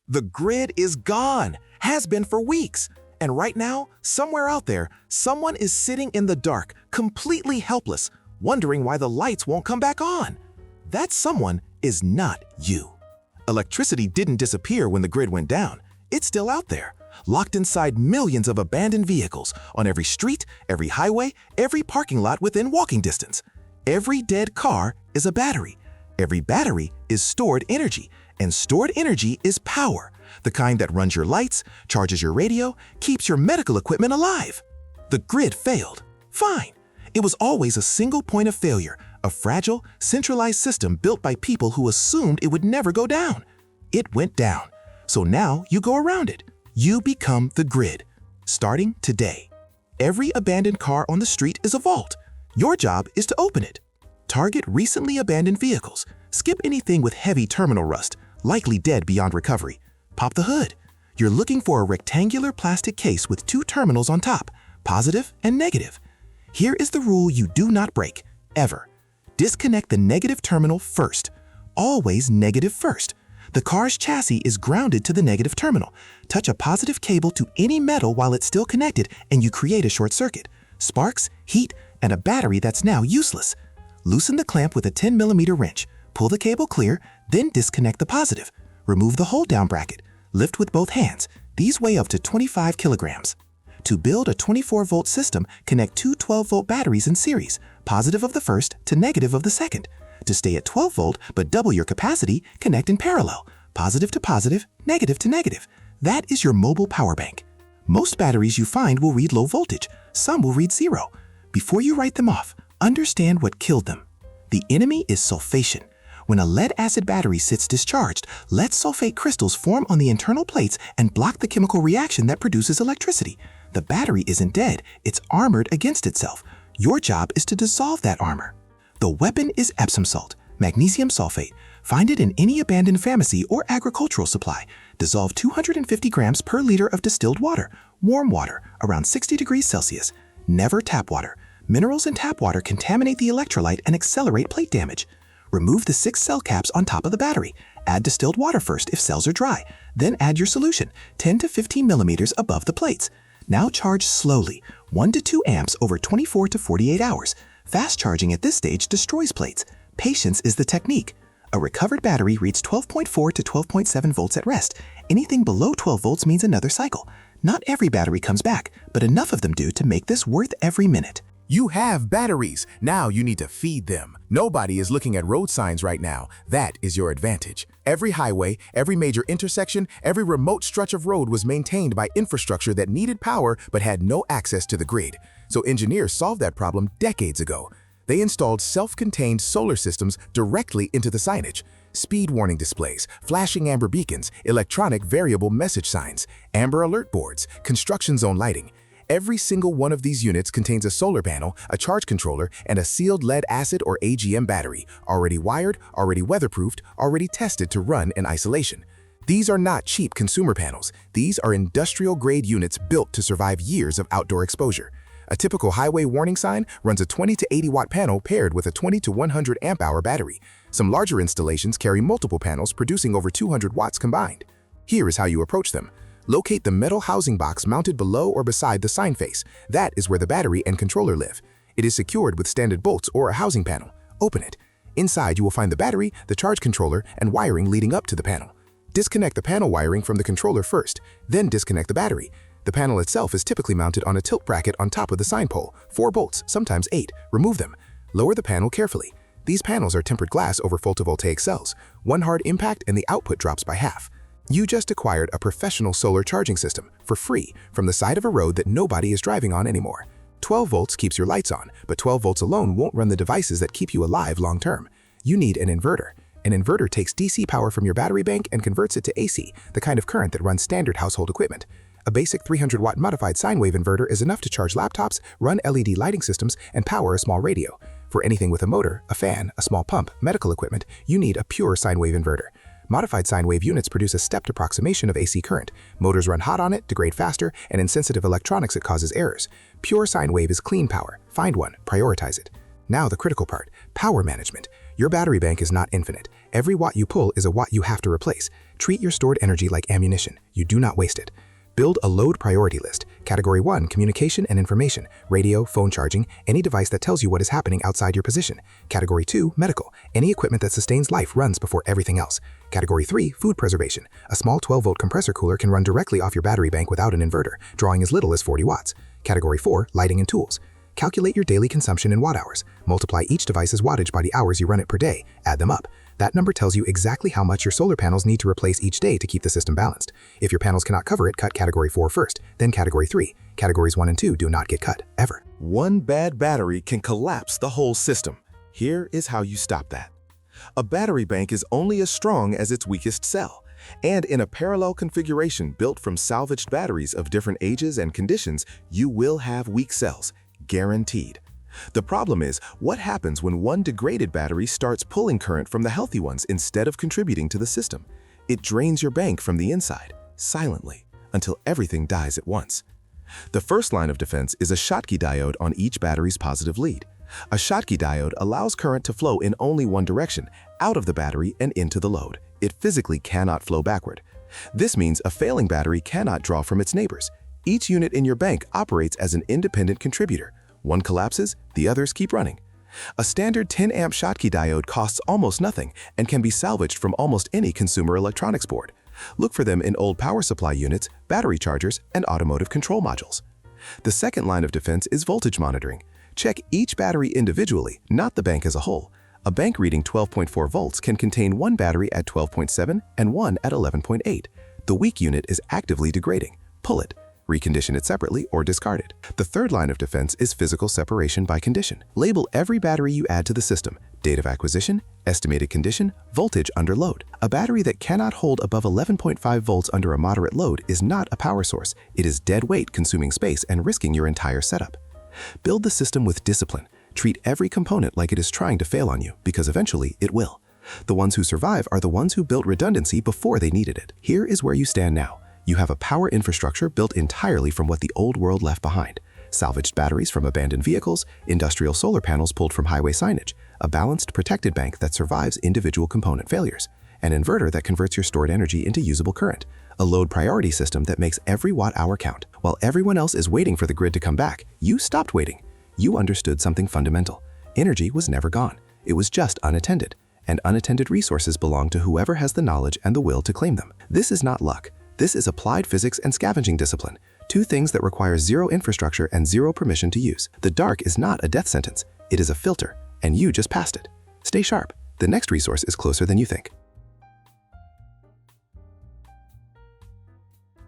The grid is gone, has been for weeks. And right now, somewhere out there, someone is sitting in the dark, completely helpless, wondering why the lights won't come back on. That someone is not you. Electricity didn't disappear when the grid went down. It's still out there, locked inside millions of abandoned vehicles on every street, every highway, every parking lot within walking distance. Every dead car is a battery. Every battery is stored energy, and stored energy is power, the kind that runs your lights, charges your radio, keeps your medical equipment alive. The grid failed. Fine. It was always a single point of failure, a fragile, centralized system built by people who assumed it would never go down. It went down. So now you go around it. You become the grid. Starting today. Every abandoned car on the street is a vault. Your job is to open it. Target recently abandoned vehicles. Skip anything with heavy terminal rust, likely dead beyond recovery. Pop the hood. You're looking for a rectangular plastic case with two terminals on top, positive and negative. Here is the rule you do not break, ever. Disconnect the negative terminal first. Always negative first. The car's chassis is grounded to the negative terminal. Touch a positive cable to any metal while it's still connected and you create a short circuit. Sparks, heat, and a battery that's now useless. Loosen the clamp with a 10mm wrench. Pull the cable clear, then disconnect the positive. Remove the hold-down bracket. Lift with both hands. These weigh up to 25 kilograms. To build a 24-volt system, connect two 12-volt batteries in series, positive of the first to negative of the second. To stay at 12-volt but double your capacity, connect in parallel, positive to positive, negative to negative. That is your mobile power bank. Most batteries you find will read low voltage. Some will read 0. Before you write them off, understand what killed them. The enemy is sulfation. When a lead-acid battery sits discharged, lead sulfate crystals form on the internal plates and block the chemical reaction that produces electricity. The battery isn't dead, it's armored against itself. Your job is to dissolve that armor. The weapon is Epsom salt, magnesium sulfate. Find it in any abandoned pharmacy or agricultural supply. Dissolve 250 grams per liter of distilled water, warm water, around 60 degrees Celsius. Never tap water. Minerals in tap water contaminate the electrolyte and accelerate plate damage. Remove the 6 cell caps on top of the battery. Add distilled water first if cells are dry. Then add your solution, 10 to 15 millimeters above the plates. Now charge slowly, 1 to 2 amps over 24 to 48 hours. Fast charging at this stage destroys plates. Patience is the technique. A recovered battery reads 12.4 to 12.7 volts at rest. Anything below 12 volts means another cycle. Not every battery comes back, but enough of them do to make this worth every minute. You have batteries. Now you need to feed them. Nobody is looking at road signs right now. That is your advantage. Every highway, every major intersection, every remote stretch of road was maintained by infrastructure that needed power but had no access to the grid. So engineers solved that problem decades ago. They installed self-contained solar systems directly into the signage. Speed warning displays, flashing amber beacons, electronic variable message signs, amber alert boards, construction zone lighting. Every single one of these units contains a solar panel, a charge controller, and a sealed lead-acid or AGM battery, already wired, already weatherproofed, already tested to run in isolation. These are not cheap consumer panels. These are industrial-grade units built to survive years of outdoor exposure. A typical highway warning sign runs a 20 to 80 watt panel paired with a 20 to 100 amp hour battery. Some larger installations carry multiple panels producing over 200 watts combined. Here is how you approach them. Locate the metal housing box mounted below or beside the sign face. That is where the battery and controller live. It is secured with standard bolts or a housing panel. Open it. Inside you will find the battery, the charge controller, and wiring leading up to the panel. Disconnect the panel wiring from the controller first, then disconnect the battery. The panel itself is typically mounted on a tilt bracket on top of the sign pole. 4 bolts, sometimes 8. Remove them. Lower the panel carefully. These panels are tempered glass over photovoltaic cells. One hard impact and the output drops by half. You just acquired a professional solar charging system for free from the side of a road that nobody is driving on anymore. 12 volts keeps your lights on, but 12 volts alone won't run the devices that keep you alive long term. You need an inverter. An inverter takes DC power from your battery bank and converts it to AC, the kind of current that runs standard household equipment. A basic 300-watt modified sine wave inverter is enough to charge laptops, run LED lighting systems, and power a small radio. For anything with a motor, a fan, a small pump, medical equipment, you need a pure sine wave inverter. Modified sine wave units produce a stepped approximation of AC current. Motors run hot on it, degrade faster, and in sensitive electronics it causes errors. Pure sine wave is clean power. Find one, prioritize it. Now the critical part, power management. Your battery bank is not infinite. Every watt you pull is a watt you have to replace. Treat your stored energy like ammunition. You do not waste it. Build a load priority list. Category 1, communication and information, radio, phone charging, any device that tells you what is happening outside your position. Category 2, medical, any equipment that sustains life runs before everything else. Category 3, food preservation. A small 12-volt compressor cooler can run directly off your battery bank without an inverter, drawing as little as 40 watts. Category 4, lighting and tools. Calculate your daily consumption in watt hours. Multiply each device's wattage by the hours you run it per day. Add them up. That number tells you exactly how much your solar panels need to replace each day to keep the system balanced. If your panels cannot cover it, cut Category 4 first, then Category 3. Categories 1 and 2 do not get cut, ever. One bad battery can collapse the whole system. Here is how you stop that. A battery bank is only as strong as its weakest cell. And in a parallel configuration built from salvaged batteries of different ages and conditions, you will have weak cells, guaranteed. The problem is, what happens when one degraded battery starts pulling current from the healthy ones instead of contributing to the system? It drains your bank from the inside, silently, until everything dies at once. The first line of defense is a Schottky diode on each battery's positive lead. A Schottky diode allows current to flow in only one direction, out of the battery and into the load. It physically cannot flow backward. This means a failing battery cannot draw from its neighbors. Each unit in your bank operates as an independent contributor. One collapses, the others keep running. A standard 10-amp Schottky diode costs almost nothing and can be salvaged from almost any consumer electronics board. Look for them in old power supply units, battery chargers, and automotive control modules. The second line of defense is voltage monitoring. Check each battery individually, not the bank as a whole. A bank reading 12.4 volts can contain one battery at 12.7 and one at 11.8. The weak unit is actively degrading. Pull it. Recondition it separately or discard it. The third line of defense is physical separation by condition. Label every battery you add to the system: date of acquisition, estimated condition, voltage under load. A battery that cannot hold above 11.5 volts under a moderate load is not a power source. It is dead weight, consuming space and risking your entire setup. Build the system with discipline. Treat every component like it is trying to fail on you, because eventually it will. The ones who survive are the ones who built redundancy before they needed it. Here is where you stand now. You have a power infrastructure built entirely from what the old world left behind. Salvaged batteries from abandoned vehicles, industrial solar panels pulled from highway signage, a balanced, protected bank that survives individual component failures, an inverter that converts your stored energy into usable current, a load priority system that makes every watt-hour count. While everyone else is waiting for the grid to come back, you stopped waiting. You understood something fundamental. Energy was never gone. It was just unattended. And unattended resources belong to whoever has the knowledge and the will to claim them. This is not luck. This is applied physics and scavenging discipline, two things that require zero infrastructure and zero permission to use. The dark is not a death sentence. It is a filter, and you just passed it. Stay sharp. The next resource is closer than you think.